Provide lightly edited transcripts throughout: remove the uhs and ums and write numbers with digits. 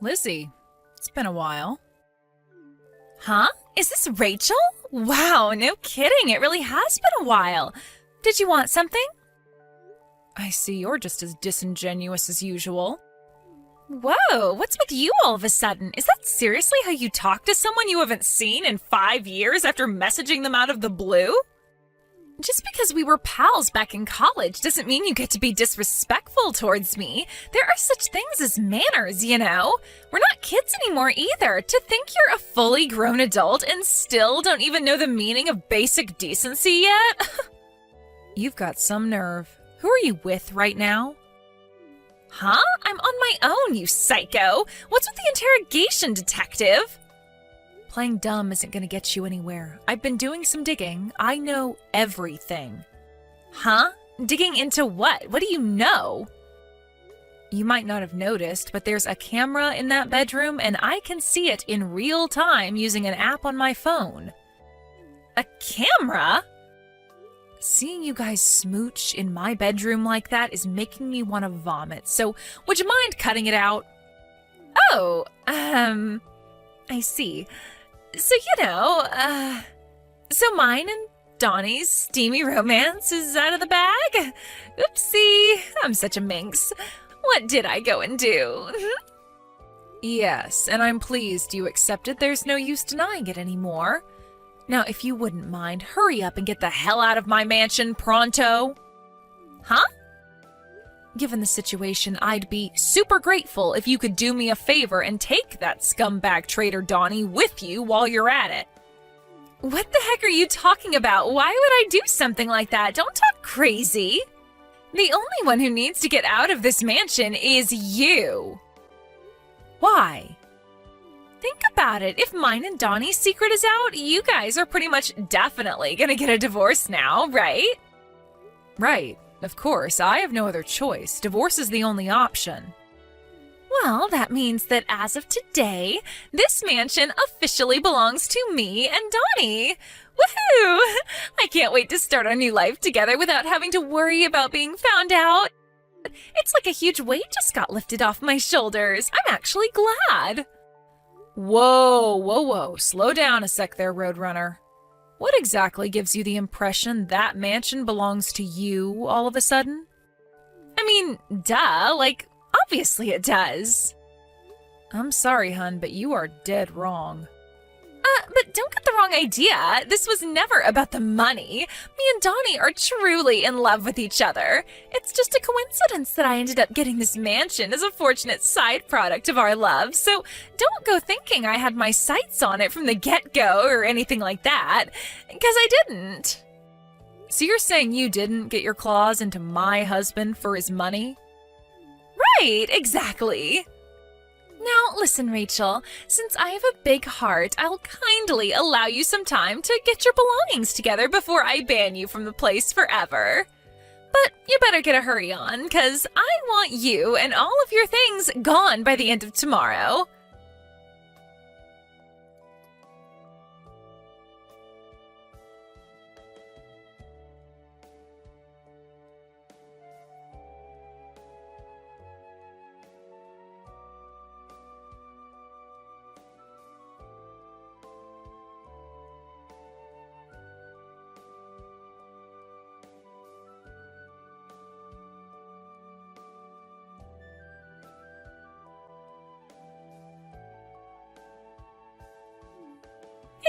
Lizzie, it's been a while. Huh? Is this Rachel? Wow, no kidding. It really has been a while. Did you want something? I see you're just as disingenuous as usual. Whoa, what's with you all of a sudden? Is that seriously how you talk to someone you haven't seen in 5 years after messaging them out of the blue? Just because we were pals back in college doesn't mean you get to be disrespectful towards me. There are such things as manners, you know? We're not kids anymore either. To think you're a fully grown adult and still don't even know the meaning of basic decency yet? You've got some nerve. Who are you with right now? Huh? I'm on my own, you psycho. What's with the interrogation, detective? Playing dumb isn't going to get you anywhere. I've been doing some digging. I know everything. Huh? Digging into what? What do you know? You might not have noticed, but there's a camera in that bedroom and I can see it in real time using an app on my phone. A camera? Seeing you guys smooch in my bedroom like that is making me want to vomit, so would you mind cutting it out? Oh, I see. So, so mine and Donnie's steamy romance is out of the bag? Oopsie, I'm such a minx. What did I go and do? Yes, and I'm pleased you accepted. There's no use denying it anymore. Now, if you wouldn't mind, hurry up and get the hell out of my mansion pronto. Huh? Given the situation, I'd be super grateful if you could do me a favor and take that scumbag traitor Donnie with you while you're at it. What the heck are you talking about? Why would I do something like that? Don't talk crazy. The only one who needs to get out of this mansion is you. Why? Think about it. If mine and Donnie's secret is out, you guys are pretty much definitely gonna get a divorce now, right? Right. Of course, I have no other choice. Divorce is the only option. Well, that means that as of today, this mansion officially belongs to me and Donnie. Woohoo! I can't wait to start our new life together without having to worry about being found out. It's like a huge weight just got lifted off my shoulders. I'm actually glad. Whoa. Slow down a sec there, Roadrunner. What exactly gives you the impression that mansion belongs to you all of a sudden? I mean, duh, like, obviously it does. I'm sorry, hun, but you are dead wrong. But don't get the wrong idea. This was never about the money. Me and Donnie are truly in love with each other. It's just a coincidence that I ended up getting this mansion as a fortunate side product of our love, so don't go thinking I had my sights on it from the get-go or anything like that, because I didn't. So you're saying you didn't get your claws into my husband for his money? Right, exactly. Now, listen, Rachel, since I have a big heart, I'll kindly allow you some time to get your belongings together before I ban you from the place forever. But you better get a hurry on, because I want you and all of your things gone by the end of tomorrow.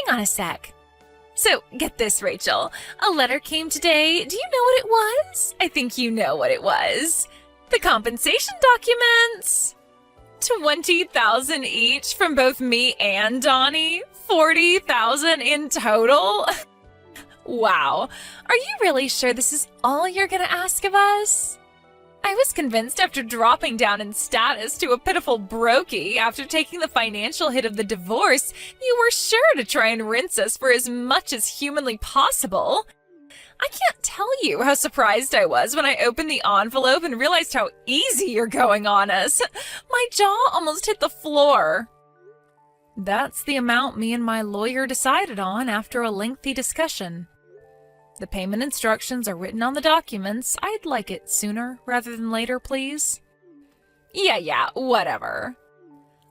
Hang on a sec. So, get this, Rachel. A letter came today. Do you know what it was? I think you know what it was. The compensation documents. 20,000 each from both me and Donnie. 40,000 in total. Wow. Are you really sure this is all you're gonna ask of us? I was convinced after dropping down in status to a pitiful brokey after taking the financial hit of the divorce, you were sure to try and rinse us for as much as humanly possible. I can't tell you how surprised I was when I opened the envelope and realized how easy you're going on us. My jaw almost hit the floor. That's the amount me and my lawyer decided on after a lengthy discussion. The payment instructions are written on the documents. I'd like it sooner rather than later, please. Yeah, whatever.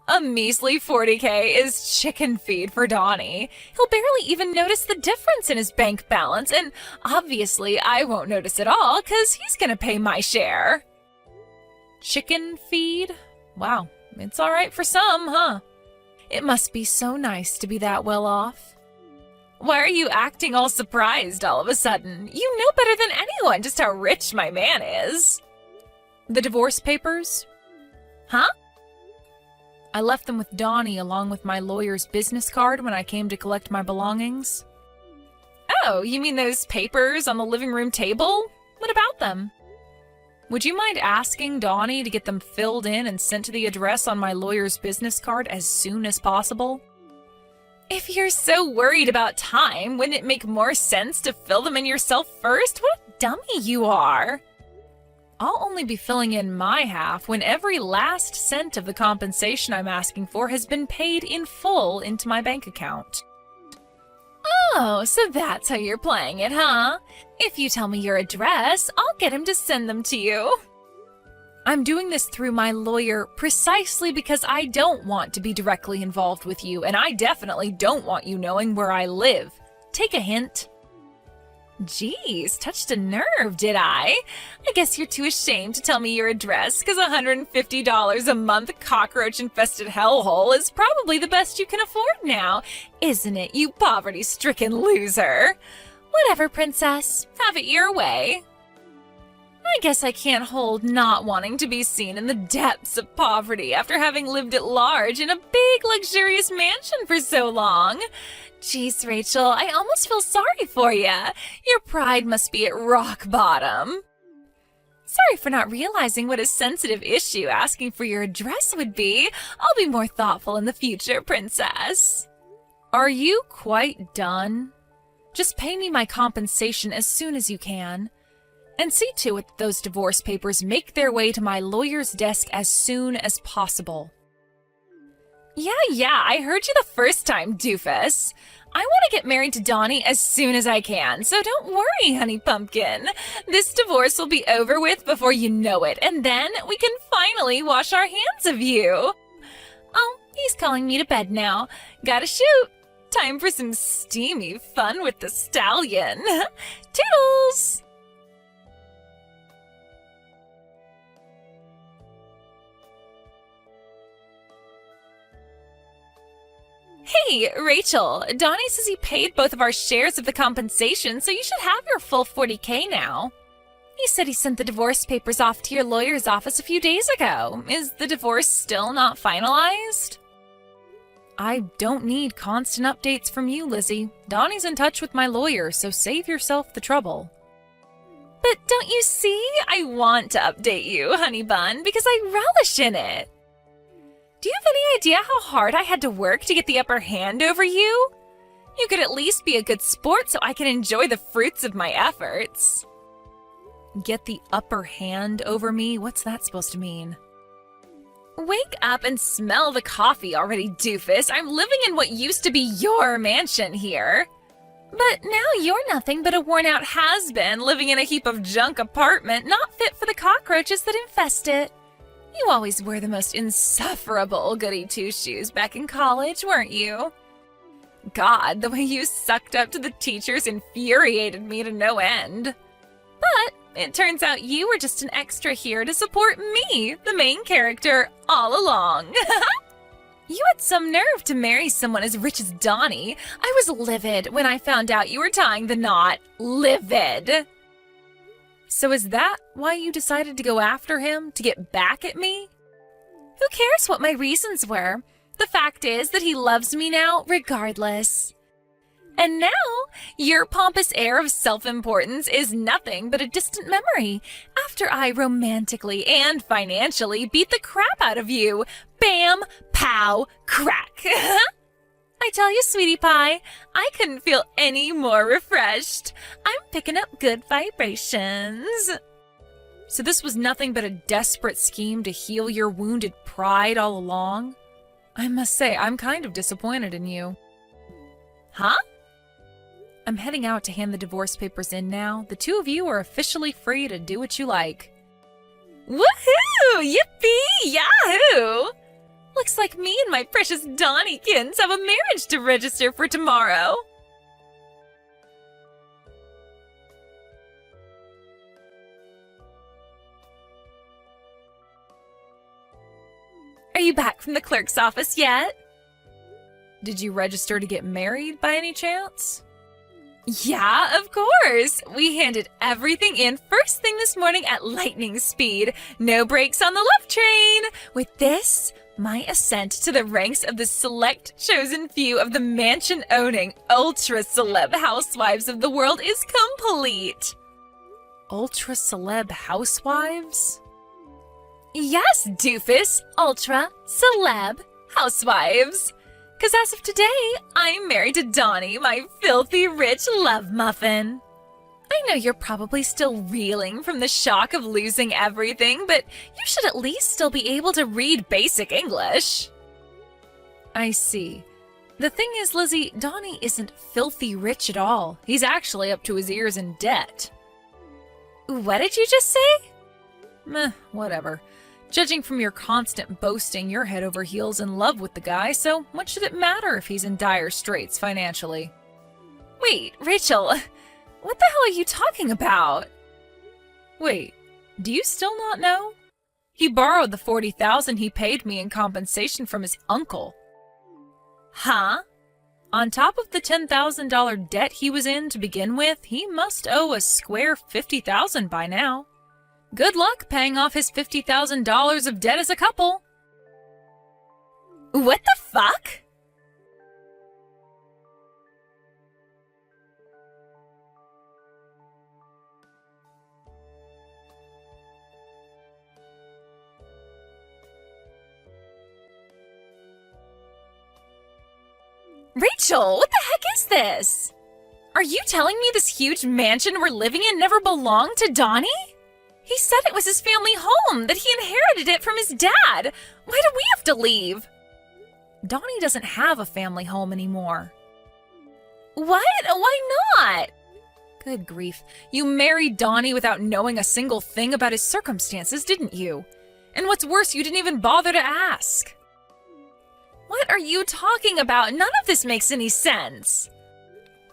A measly 40K is chicken feed for Donnie. He'll barely even notice the difference in his bank balance, and obviously I won't notice at all because he's gonna pay my share. Chicken feed? Wow, it's all right for some, huh? It must be so nice to be that well off. Why are you acting all surprised all of a sudden? You know better than anyone just how rich my man is. The divorce papers? Huh? I left them with Donnie along with my lawyer's business card when I came to collect my belongings. Oh, you mean those papers on the living room table? What about them? Would you mind asking Donnie to get them filled in and sent to the address on my lawyer's business card as soon as possible? If you're so worried about time, wouldn't it make more sense to fill them in yourself first? What a dummy you are! I'll only be filling in my half when every last cent of the compensation I'm asking for has been paid in full into my bank account. Oh, so that's how you're playing it, huh? If you tell me your address, I'll get him to send them to you. I'm doing this through my lawyer precisely because I don't want to be directly involved with you, and I definitely don't want you knowing where I live. Take a hint. Geez, touched a nerve, did I? I guess you're too ashamed to tell me your address because $150 a month cockroach-infested hellhole is probably the best you can afford now, isn't it, you poverty-stricken loser? Whatever, princess. Have it your way. I guess I can't hold not wanting to be seen in the depths of poverty after having lived at large in a big, luxurious mansion for so long. Jeez, Rachel, I almost feel sorry for you. Your pride must be at rock bottom. Sorry for not realizing what a sensitive issue asking for your address would be. I'll be more thoughtful in the future, princess. Are you quite done? Just pay me my compensation as soon as you can. And see to it that those divorce papers make their way to my lawyer's desk as soon as possible. Yeah, I heard you the first time, doofus. I want to get married to Donnie as soon as I can, so don't worry, honey pumpkin. This divorce will be over with before you know it, and then we can finally wash our hands of you. Oh, he's calling me to bed now. Gotta shoot. Time for some steamy fun with the stallion. Toodles! Hey, Rachel, Donnie says he paid both of our shares of the compensation, so you should have your full 40K now. He said he sent the divorce papers off to your lawyer's office a few days ago. Is the divorce still not finalized? I don't need constant updates from you, Lizzie. Donnie's in touch with my lawyer, so save yourself the trouble. But don't you see? I want to update you, honey bun, because I relish in it. Do you have any idea how hard I had to work to get the upper hand over you? You could at least be a good sport so I can enjoy the fruits of my efforts. Get the upper hand over me? What's that supposed to mean? Wake up and smell the coffee already, doofus. I'm living in what used to be your mansion here. But now you're nothing but a worn-out has-been living in a heap of junk apartment not fit for the cockroaches that infest it. You always were the most insufferable goody-two-shoes back in college, weren't you? God, the way you sucked up to the teachers infuriated me to no end. But it turns out you were just an extra here to support me, the main character, all along. You had some nerve to marry someone as rich as Donnie. I was livid when I found out you were tying the knot. Livid. So is that why you decided to go after him, to get back at me? Who cares what my reasons were? The fact is that he loves me now, regardless. And now, your pompous air of self-importance is nothing but a distant memory after I romantically and financially beat the crap out of you. Bam, pow, crack. I tell you, sweetie pie, I couldn't feel any more refreshed. I'm picking up good vibrations. So this was nothing but a desperate scheme to heal your wounded pride all along? I must say, I'm kind of disappointed in you. Huh? I'm heading out to hand the divorce papers in now. The two of you are officially free to do what you like. Woohoo! Yippee! Yahoo! Look Looks like me and my precious Donniekins have a marriage to register for tomorrow. Are you back from the clerk's office yet? Did you register to get married by any chance? Yeah, of course. We handed everything in first thing this morning at lightning speed. No brakes on the love train. With this, my ascent to the ranks of the select chosen few of the mansion-owning, ultra-celeb housewives of the world is complete. Ultra-celeb housewives? Yes, doofus, ultra-celeb housewives. Because as of today, I'm married to Donnie, my filthy rich love muffin. I know you're probably still reeling from the shock of losing everything, but you should at least still be able to read basic English. I see. The thing is, Lizzie, Donnie isn't filthy rich at all. He's actually up to his ears in debt. What did you just say? Meh, whatever. Judging from your constant boasting, you're head over heels in love with the guy, so what should it matter if he's in dire straits financially? Wait, Rachel, what the hell are you talking about? Wait, do you still not know? He borrowed the $40,000 he paid me in compensation from his uncle. Huh? On top of the $10,000 debt he was in to begin with, he must owe a square $50,000 by now. Good luck paying off his $50,000 of debt as a couple. What the fuck? Rachel, what the heck is this? Are you telling me this huge mansion we're living in never belonged to Donnie? He said it was his family home, that he inherited it from his dad. Why do we have to leave? Donnie doesn't have a family home anymore. What? Why not? Good grief. You married Donnie without knowing a single thing about his circumstances, didn't you? And what's worse, you didn't even bother to ask. What are you talking about? None of this makes any sense.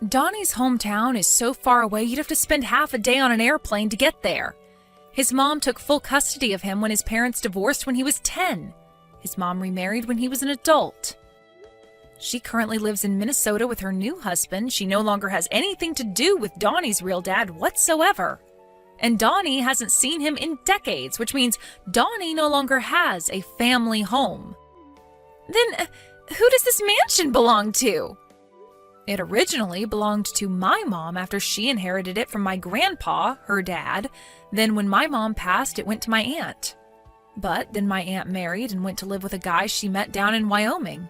Donnie's hometown is so far away you'd have to spend half a day on an airplane to get there. His mom took full custody of him when his parents divorced when he was 10. His mom remarried when he was an adult. She currently lives in Minnesota with her new husband. She no longer has anything to do with Donnie's real dad whatsoever. And Donnie hasn't seen him in decades, which means Donnie no longer has a family home. Then, who does this mansion belong to? It originally belonged to my mom after she inherited it from my grandpa, her dad. Then when my mom passed, it went to my aunt. But then my aunt married and went to live with a guy she met down in Wyoming.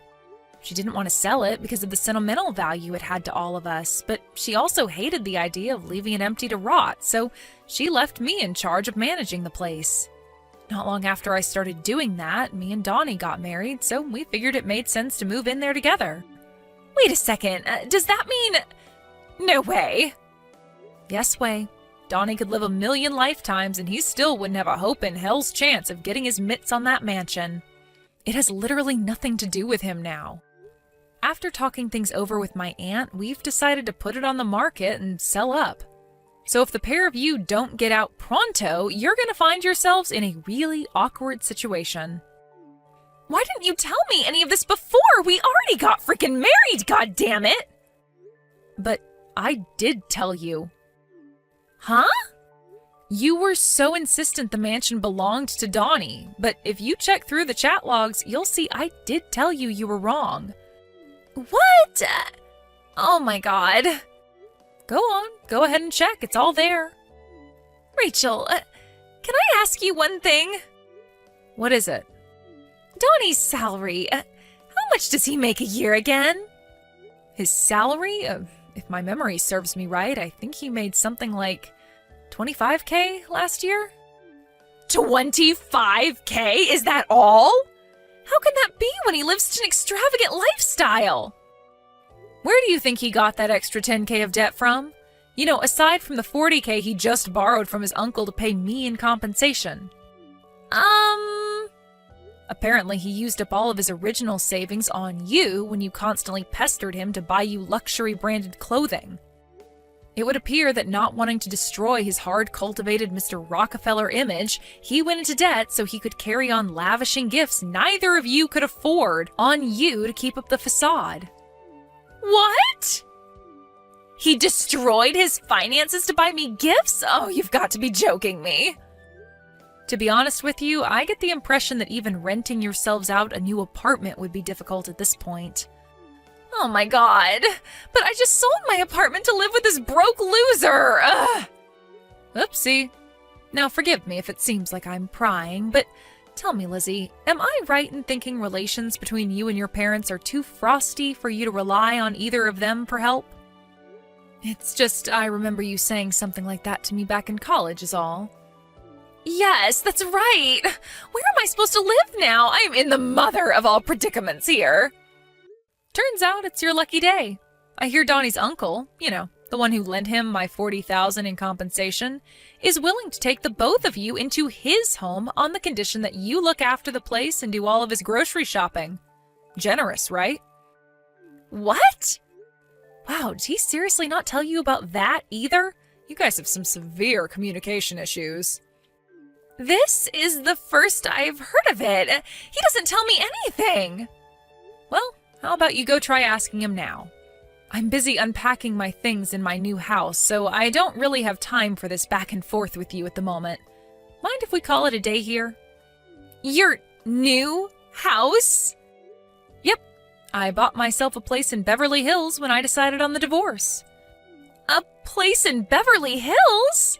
She didn't want to sell it because of the sentimental value it had to all of us, but she also hated the idea of leaving it empty to rot, so she left me in charge of managing the place. Not long after I started doing that, me and Donnie got married, so we figured it made sense to move in there together. Wait a second, does that mean... No way. Yes way. Donnie could live 1,000,000 lifetimes and he still wouldn't have a hope in hell's chance of getting his mitts on that mansion. It has literally nothing to do with him now. After talking things over with my aunt, we've decided to put it on the market and sell up. So if the pair of you don't get out pronto, you're going to find yourselves in a really awkward situation. Why didn't you tell me any of this before? We already got freaking married, goddammit! But I did tell you. Huh? You were so insistent the mansion belonged to Donnie, but if you check through the chat logs, you'll see I did tell you you were wrong. What? Oh my god. Go on, go ahead and check, it's all there. Rachel, can I ask you one thing? What is it? Donnie's salary, how much does he make a year again? His salary? If my memory serves me right, I think he made something like $25K last year? $25K? Is that all? How can that be when he lives such an extravagant lifestyle? Where do you think he got that extra $10K of debt from? You know, aside from the $40K he just borrowed from his uncle to pay me in compensation. Apparently, he used up all of his original savings on you when you constantly pestered him to buy you luxury branded clothing. It would appear that not wanting to destroy his hard-cultivated Mr. Rockefeller image, he went into debt so he could carry on lavishing gifts neither of you could afford on you to keep up the facade. What? He destroyed his finances to buy me gifts? Oh, you've got to be joking me. To be honest with you, I get the impression that even renting yourselves out a new apartment would be difficult at this point. Oh my god. But I just sold my apartment to live with this broke loser. Ugh. Oopsie. Now forgive me if it seems like I'm prying, but tell me, Lizzie, am I right in thinking relations between you and your parents are too frosty for you to rely on either of them for help? It's just I remember you saying something like that to me back in college is all. Yes, that's right. Where am I supposed to live now? I am in the mother of all predicaments here. Turns out it's your lucky day. I hear Donnie's uncle, the one who lent him my $40,000 in compensation, is willing to take the both of you into his home on the condition that you look after the place and do all of his grocery shopping. Generous, right? What? Wow, did he seriously not tell you about that either? You guys have some severe communication issues. This is the first I've heard of it. He doesn't tell me anything. Well, how about you go try asking him now? I'm busy unpacking my things in my new house, so I don't really have time for this back and forth with you at the moment. Mind if we call it a day here? Your new house? Yep. I bought myself a place in Beverly Hills when I decided on the divorce. A place in Beverly Hills?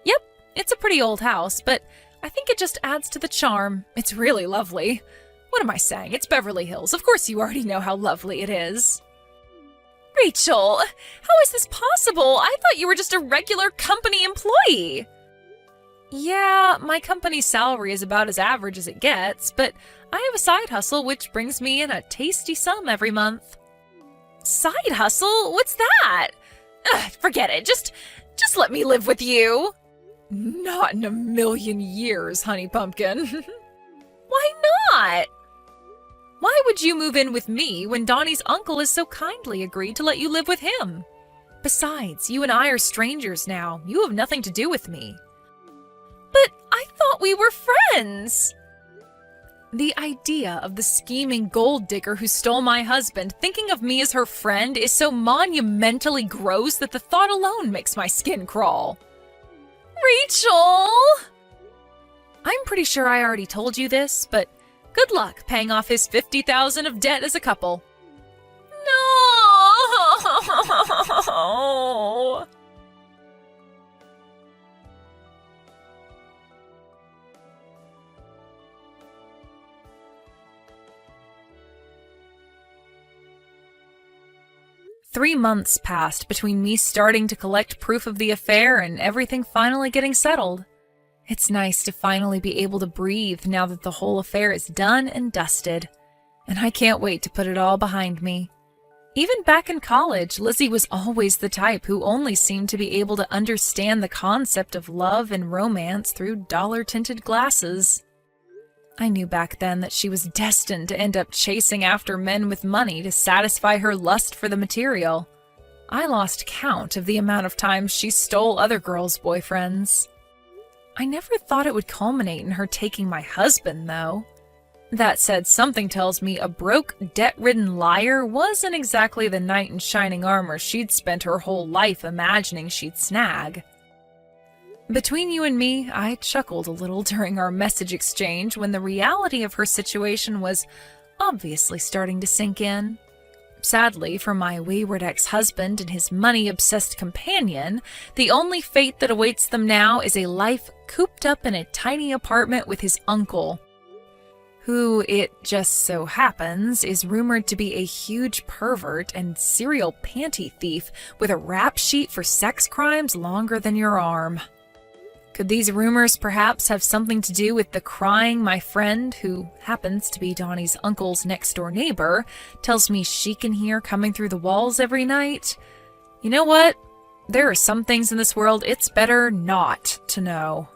Yep. It's a pretty old house, but I think it just adds to the charm. It's really lovely. What am I saying? It's Beverly Hills. Of course you already know how lovely it is. Rachel, how is this possible? I thought you were just a regular company employee. Yeah, my company's salary is about as average as it gets, but I have a side hustle which brings me in a tasty sum every month. Side hustle? What's that? Ugh, forget it. Just let me live with you. Not in a million years, honey pumpkin. Why not? Why would you move in with me when Donnie's uncle has so kindly agreed to let you live with him? Besides, you and I are strangers now. You have nothing to do with me. But I thought we were friends. The idea of the scheming gold digger who stole my husband thinking of me as her friend is so monumentally gross that the thought alone makes my skin crawl. Rachel! I'm pretty sure I already told you this, but good luck paying off his $50,000 of debt as a couple. No! 3 months passed between me starting to collect proof of the affair and everything finally getting settled. It's nice to finally be able to breathe now that the whole affair is done and dusted, and I can't wait to put it all behind me. Even back in college, Lizzie was always the type who only seemed to be able to understand the concept of love and romance through dollar-tinted glasses. I knew back then that she was destined to end up chasing after men with money to satisfy her lust for the material. I lost count of the amount of times she stole other girls' boyfriends. I never thought it would culminate in her taking my husband, though. That said, something tells me a broke, debt-ridden liar wasn't exactly the knight in shining armor she'd spent her whole life imagining she'd snag. Between you and me, I chuckled a little during our message exchange when the reality of her situation was obviously starting to sink in. Sadly, for my wayward ex-husband and his money-obsessed companion, the only fate that awaits them now is a life cooped up in a tiny apartment with his uncle, who, it just so happens, is rumored to be a huge pervert and serial panty thief with a rap sheet for sex crimes longer than your arm. Could these rumors perhaps have something to do with the crying my friend, who happens to be Donnie's uncle's next-door neighbor, tells me she can hear coming through the walls every night? You know what? There are some things in this world it's better not to know.